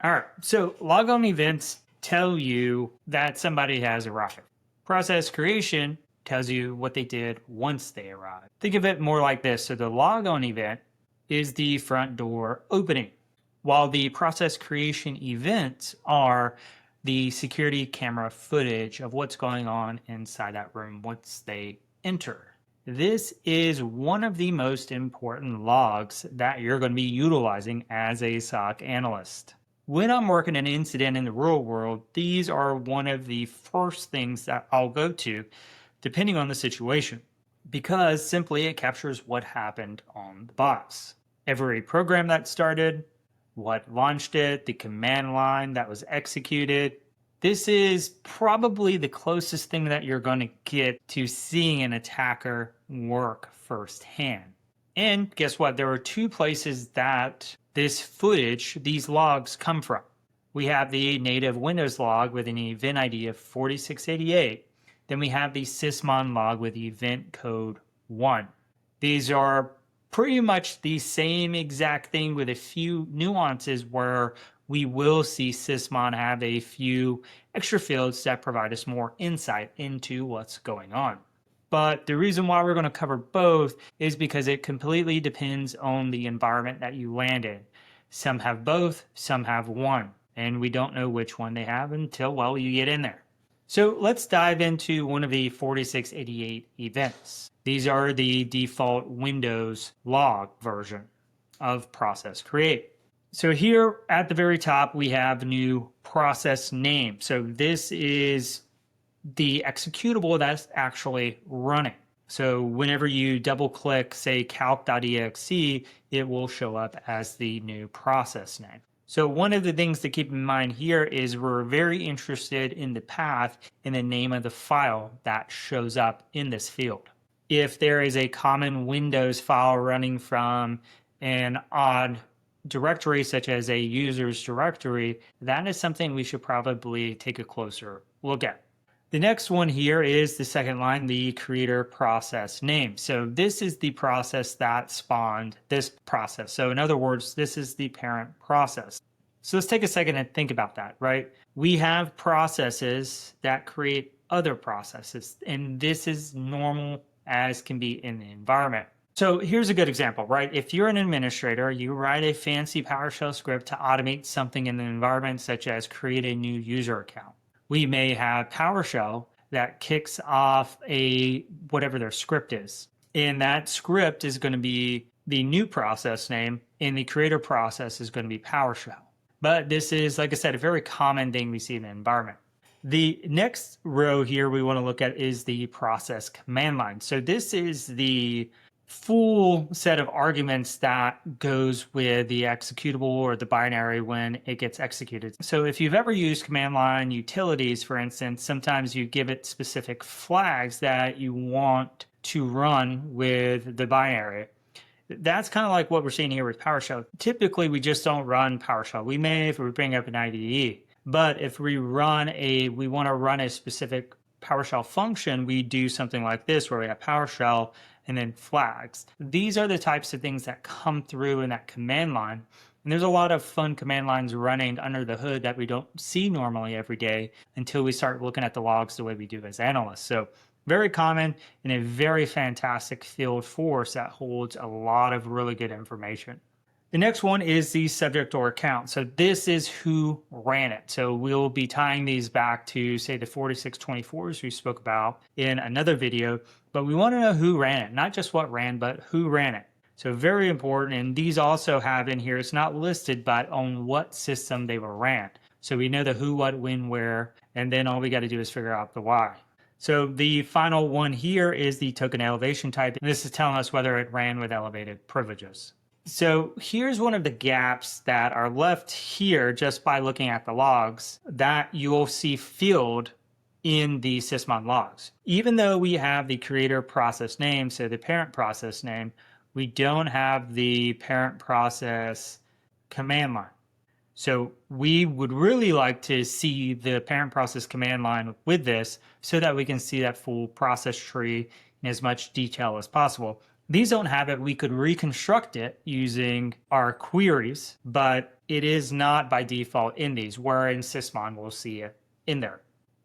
All right, so logon events tell you that somebody has arrived. Process creation tells you what they did once they arrived. Think of it more like this. So the logon event is the front door opening, while the process creation events are the security camera footage of what's going on inside that room once they enter. This is one of the most important logs that you're going to be utilizing as a SOC analyst. When I'm working an incident in the real world, these are one of the first things that I'll go to, depending on the situation, because simply it captures what happened on the box. Every program that started, what launched it, the command line that was executed. This is probably the closest thing that you're going to get to seeing an attacker work firsthand. And guess what? There are two places that this footage, these logs come from. We have the native Windows log with an event ID of 4688. Then we have the Sysmon log with event code 1. These are pretty much the same exact thing with a few nuances where we will see Sysmon have a few extra fields that provide us more insight into what's going on. But the reason why we're going to cover both is because it completely depends on the environment that you land in. Some have both, some have one, and we don't know which one they have until, well, you get in there. So let's dive into one of the 4688 events. These are the default Windows log version of process create. So here at the very top, we have new process name. So this is the executable that's actually running. So whenever you double click, say calc.exe, it will show up as the new process name. So one of the things to keep in mind here is we're very interested in the path and the name of the file that shows up in this field. If there is a common Windows file running from an odd directory, such as a user's directory, that is something we should probably take a closer look at. The next one here is the second line, the creator process name. So this is the process that spawned this process. So in other words, this is the parent process. So let's take a second and think about that, right? We have processes that create other processes, and this is normal as can be in the environment. So here's a good example, right? If you're an administrator, you write a fancy PowerShell script to automate something in the environment, such as create a new user account. We may have PowerShell that kicks off whatever their script is. And that script is going to be the new process name, and the creator process is going to be PowerShell. But this is, like I said, a very common thing we see in the environment. The next row here we want to look at is the process command line. So this is the full set of arguments that goes with the executable or the binary when it gets executed. So if you've ever used command line utilities, for instance, sometimes you give it specific flags that you want to run with the binary. That's kind of like what we're seeing here with PowerShell. Typically, we just don't run PowerShell. We may if we bring up an IDE, but if we want to run a specific PowerShell function, we do something like this where we have PowerShell and then flags. These are the types of things that come through in that command line. And there's a lot of fun command lines running under the hood that we don't see normally every day until we start looking at the logs the way we do as analysts. So very common and a very fantastic field force that holds a lot of really good information. The next one is the subject or account. So this is who ran it. So we'll be tying these back to, say, the 4624s we spoke about in another video, but we want to know who ran it, not just what ran, but who ran it. So very important. And these also have in here, it's not listed, but on what system they were ran. So we know the who, what, when, where, and then all we got to do is figure out the why. So the final one here is the token elevation type. And this is telling us whether it ran with elevated privileges. So here's one of the gaps that are left here just by looking at the logs that you'll see filled in the Sysmon logs. Even though we have the creator process name, so the parent process name, we don't have the parent process command line. So we would really like to see the parent process command line with this so that we can see that full process tree in as much detail as possible. These don't have it. We could reconstruct it using our queries, but it is not by default in these, where in Sysmon we'll see it in there.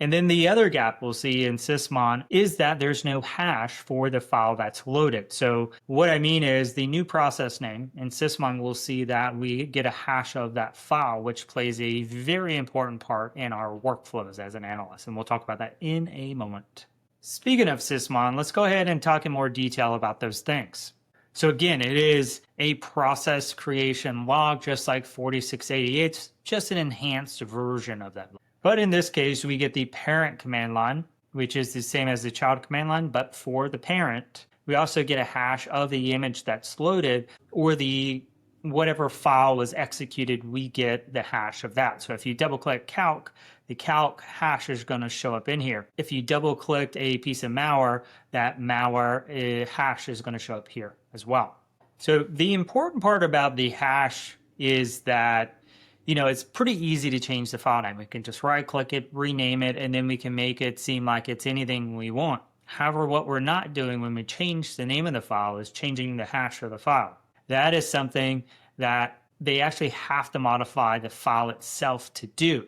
And then the other gap we'll see in Sysmon is that there's no hash for the file that's loaded. So what I mean is the new process name in Sysmon, we'll see that we get a hash of that file, which plays a very important part in our workflows as an analyst. And we'll talk about that in a moment. Speaking of Sysmon, let's go ahead and talk in more detail about those things. So again, it is a process creation log, just like 4688. It's just an enhanced version of that. But in this case, we get the parent command line, which is the same as the child command line, but for the parent. We also get a hash of the image that's loaded, or the whatever file was executed, we get the hash of that. So if you double click calc, the calc hash is going to show up in here. If you double clicked a piece of malware, that malware hash is going to show up here as well. So the important part about the hash is that it's pretty easy to change the file name. We can just right click it, rename it, and then we can make it seem like it's anything we want. However, what we're not doing when we change the name of the file is changing the hash of the file. That is something that they actually have to modify the file itself to do.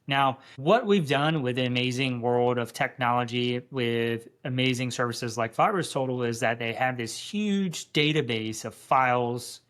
Now, what we've done with the amazing world of technology with amazing services like VirusTotal is that they have this huge database of files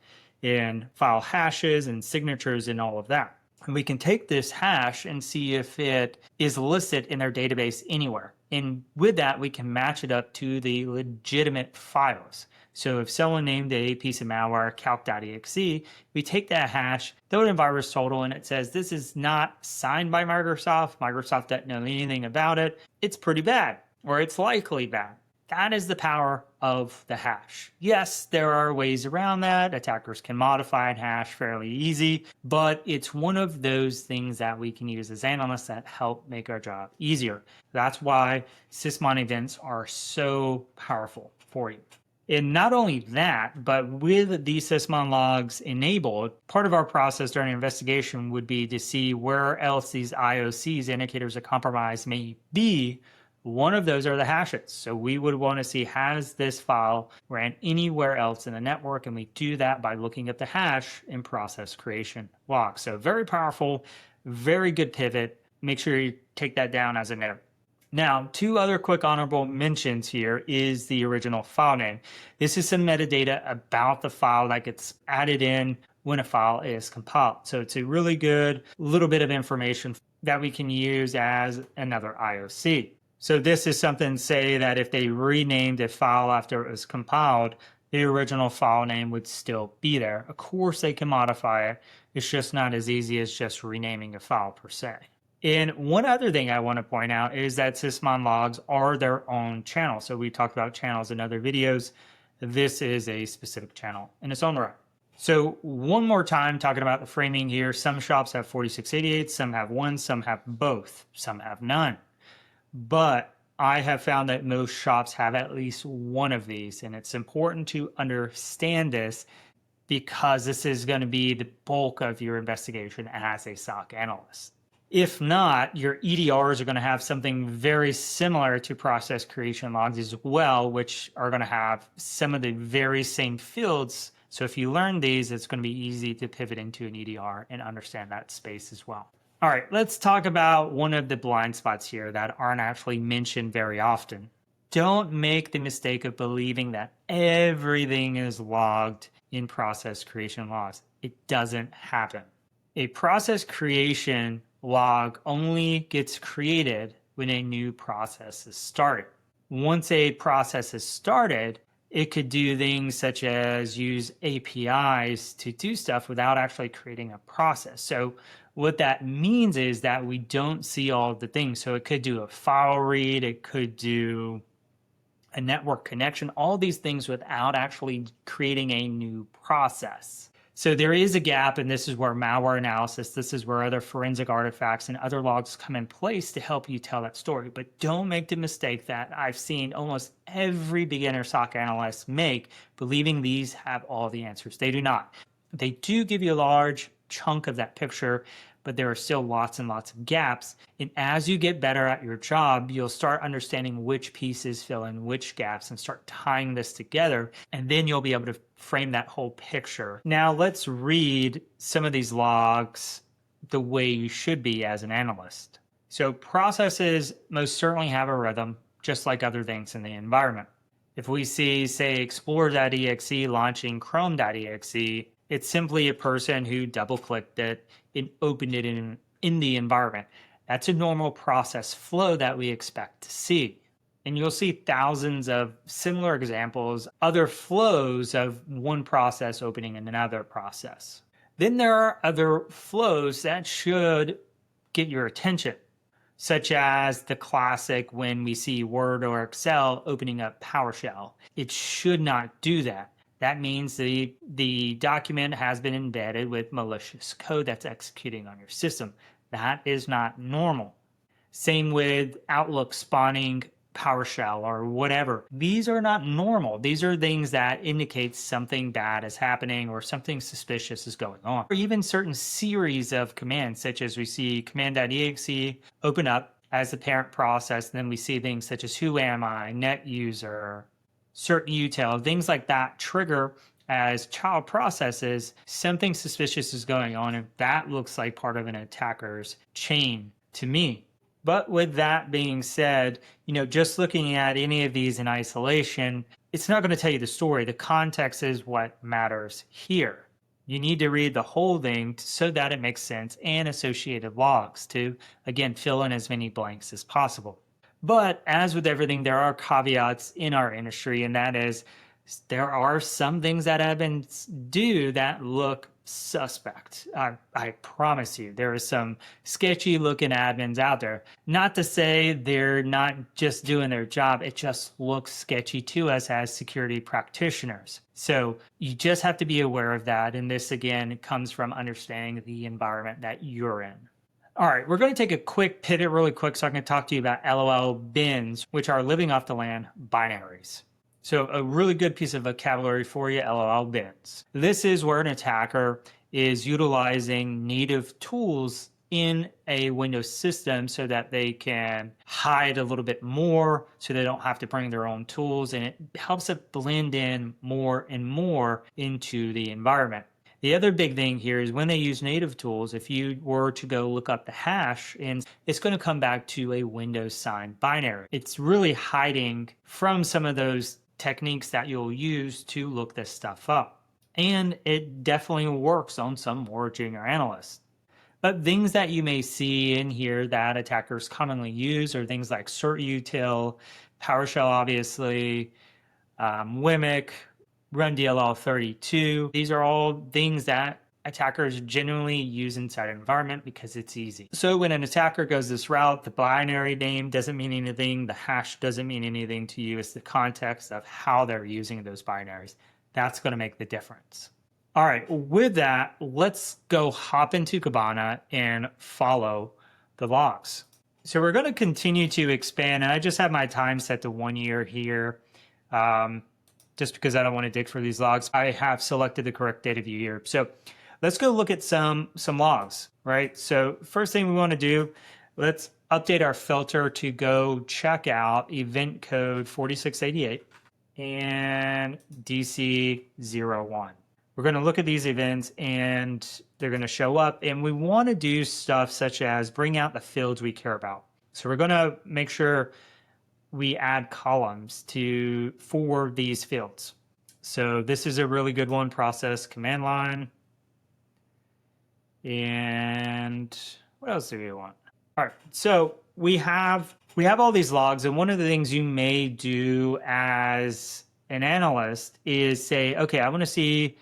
and file hashes and signatures and all of that. And we can take this hash and see if it is listed in their database anywhere. And with that, we can match it up to the legitimate files. So if someone named a piece of malware calc.exe, we take that hash, throw it in VirusTotal, and it says this is not signed by Microsoft. Microsoft doesn't know anything about it. It's pretty bad, or it's likely bad. That is the power of the hash. Yes, there are ways around that. Attackers can modify a hash fairly easy, but it's one of those things that we can use as analysts that help make our job easier. That's why Sysmon events are so powerful for you. And not only that, but with the Sysmon logs enabled, part of our process during investigation would be to see where else these IOCs, indicators of compromise, may be. One of those are the hashes. So we would want to see, has this file ran anywhere else in the network? And we do that by looking at the hash in process creation log. So very powerful, very good pivot. Make sure you take that down as a note. Now, two other quick honorable mentions here is the original file name. This is some metadata about the file that gets added in when a file is compiled. So it's a really good little bit of information that we can use as another IOC. So this is something, say that if they renamed a file after it was compiled, the original file name would still be there. Of course, they can modify it. It's just not as easy as just renaming a file per se. And one other thing I want to point out is that Sysmon logs are their own channel. So we talked about channels in other videos. This is a specific channel in its own right. So one more time, talking about the framing here. Some shops have 4688, some have one, some have both, some have none. But I have found that most shops have at least one of these, and it's important to understand this because this is going to be the bulk of your investigation as a SOC analyst. If not, your EDRs are going to have something very similar to process creation logs as well, which are going to have some of the very same fields. So if you learn these, it's going to be easy to pivot into an EDR and understand that space as well. All right, let's talk about one of the blind spots here that aren't actually mentioned very often. Don't make the mistake of believing that everything is logged in process creation logs. It doesn't happen. A process creation log only gets created when a new process is started. Once a process is started, it could do things such as use APIs to do stuff without actually creating a process. So what that means is that we don't see all of the things. So it could do a file read, it could do a network connection, all these things without actually creating a new process. So there is a gap, and this is where malware analysis, this is where other forensic artifacts and other logs come in place to help you tell that story. But don't make the mistake that I've seen almost every beginner SOC analyst make, believing these have all the answers. They do not. They do give you a large chunk of that picture, but there are still lots and lots of gaps. And as you get better at your job, you'll start understanding which pieces fill in which gaps and start tying this together. And then you'll be able to frame that whole picture. Now let's read some of these logs the way you should be as an analyst. So processes most certainly have a rhythm, just like other things in the environment. If we see, say, Explorer.exe launching Chrome.exe, it's simply a person who double-clicked it and opened it in the environment. That's a normal process flow that we expect to see. And you'll see thousands of similar examples, other flows of one process opening in another process. Then there are other flows that should get your attention, such as the classic when we see Word or Excel opening up PowerShell. It should not do that. That means the document has been embedded with malicious code that's executing on your system. That is not normal. Same with Outlook spawning PowerShell or whatever. These are not normal. These are things that indicate something bad is happening or something suspicious is going on. Or even certain series of commands, such as we see command.exe open up as the parent process, and then we see things such as who am I, net user, certain util, things like that trigger as child processes. Something suspicious is going on, and that looks like part of an attacker's chain to me. But with that being said, just looking at any of these in isolation, it's not going to tell you the story. The context is what matters here. You need to read the whole thing so that it makes sense and associated logs to, again, fill in as many blanks as possible. But as with everything, there are caveats in our industry, and that is there are some things that admins do that look suspect. I promise you, there are some sketchy looking admins out there. Not to say they're not just doing their job, it just looks sketchy to us as security practitioners. So you just have to be aware of that. And this, again, comes from understanding the environment that you're in. All right, we're going to take a quick pivot really quick so I can talk to you about LOLBins, which are living off the land binaries. So a really good piece of vocabulary for you, LOLBins. This is where an attacker is utilizing native tools in a Windows system so that they can hide a little bit more, so they don't have to bring their own tools, and it helps it blend in more and more into the environment. The other big thing here is when they use native tools, if you were to go look up the hash, and it's going to come back to a Windows signed binary. It's really hiding from some of those techniques that you'll use to look this stuff up. And it definitely works on some more junior analysts. But things that you may see in here that attackers commonly use are things like certutil, PowerShell, obviously, WMIC, run DLL32. These are all things that attackers generally use inside an environment because it's easy. So when an attacker goes this route, the binary name doesn't mean anything, the hash doesn't mean anything to you. It's the context of how they're using those binaries. That's going to make the difference. All right, with that, let's go hop into Kibana and follow the logs. So we're going to continue to expand, and I just have my time set to 1 year here. Just because I don't want to dig for these logs, I have selected the correct date of year. So let's go look at some logs, right? So first thing we want to do, let's update our filter to go check out event code 4688 and DC01. We're going to look at these events and they're going to show up, and we want to do stuff such as bring out the fields we care about. So we're going to make sure we add columns for these fields. So this is a really good one, process command line. And what else do we want? All right, so we have all these logs, and one of the things you may do as an analyst is say, okay, I want to see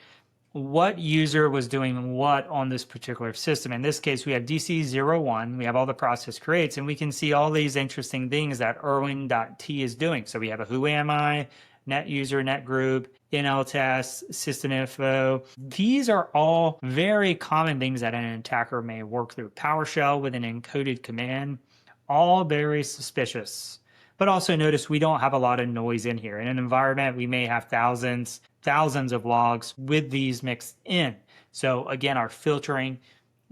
what user was doing what on this particular system. In this case, we have DC01, we have all the process creates, and we can see all these interesting things that Erwin.t is doing. So we have a who am I, net user, net group, NL test, system info. These are all very common things that an attacker may work through. PowerShell with an encoded command, all very suspicious. But also notice we don't have a lot of noise in here. In an environment, we may have thousands of logs with these mixed in. So again, our filtering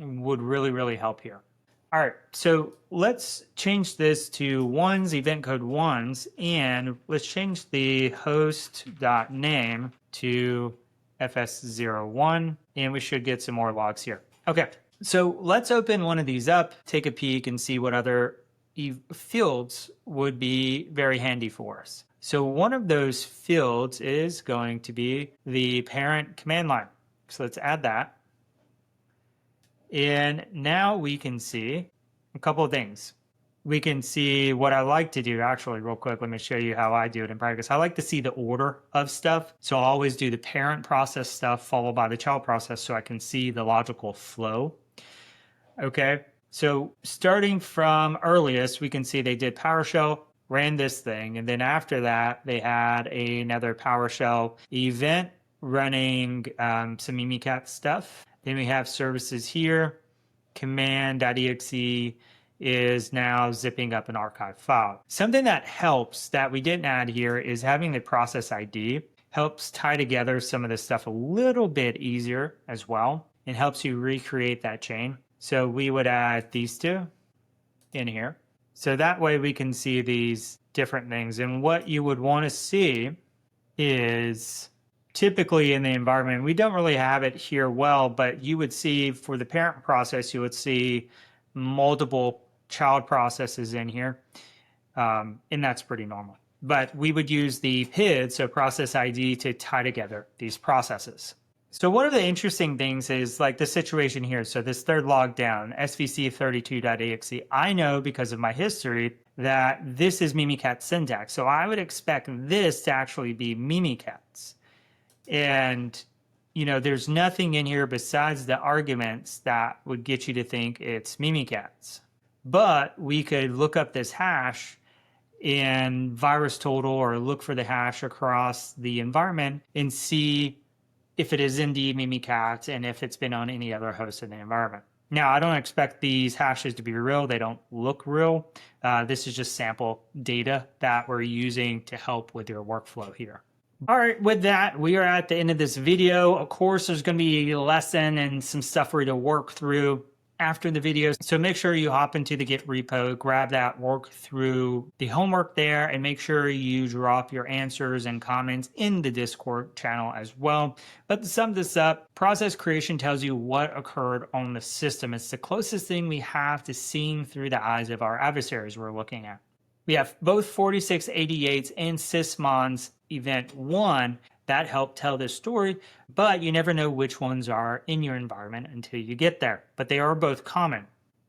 would really help here. All right, so let's change this to ones, event code ones, and let's change the host.name to fs01, and we should get some more logs here. Okay, so let's open one of these up, take a peek, and see what other fields would be very handy for us. So one of those fields is going to be the parent command line. So let's add that. And now we can see a couple of things. We can see what I like to do, actually, real quick. Let me show you how I do it in practice. I like to see the order of stuff. So I'll always do the parent process stuff followed by the child process so I can see the logical flow. Okay, so starting from earliest, we can see they did PowerShell, ran this thing, and then after that, they had another PowerShell event running some Mimikat stuff. Then we have services here. Command.exe is now zipping up an archive file. Something that helps that we didn't add here is having the process ID. Helps tie together some of this stuff a little bit easier as well, and helps you recreate that chain. So we would add these two in here. So that way we can see these different things. And what you would want to see is typically in the environment, we don't really have it here well, but you would see for the parent process, you would see multiple child processes in here. And that's pretty normal. But we would use the PID, so process ID, to tie together these processes. So one of the interesting things is like the situation here. So this third log down, svc32.exe, I know because of my history that this is Mimikat syntax. So I would expect this to actually be Mimikatz. And, you know, there's nothing in here besides the arguments that would get you to think it's Mimikatz. But we could look up this hash in VirusTotal or look for the hash across the environment and see if it is indeed Mimikatz and if it's been on any other host in the environment. Now, I don't expect these hashes to be real. They don't look real. This is just sample data that we're using to help with your workflow here. All right, with that, we are at the end of this video. Of course, there's going to be a lesson and some stuff for you to work through after the video. So make sure you hop into the Git repo, grab that, work through the homework there, and make sure you drop your answers and comments in the Discord channel as well. But to sum this up, process creation tells you what occurred on the system. It's the closest thing we have to seeing through the eyes of our adversaries we're looking at. We have both 4688s and Sysmon's Event 1 that help tell this story, but you never know which ones are in your environment until you get there, but they are both common.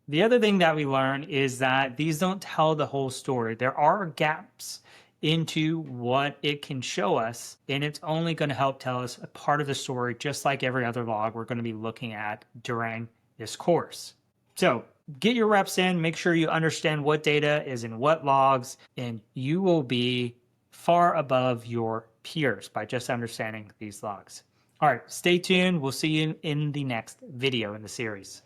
The other thing that we learn is that these don't tell the whole story. There are gaps into what it can show us, and it's only going to help tell us a part of the story, just like every other log we're going to be looking at during this course. So get your reps in, make sure you understand what data is in what logs, and you will be far above your peers by just understanding these logs. All right, stay tuned. We'll see you in the next video in the series.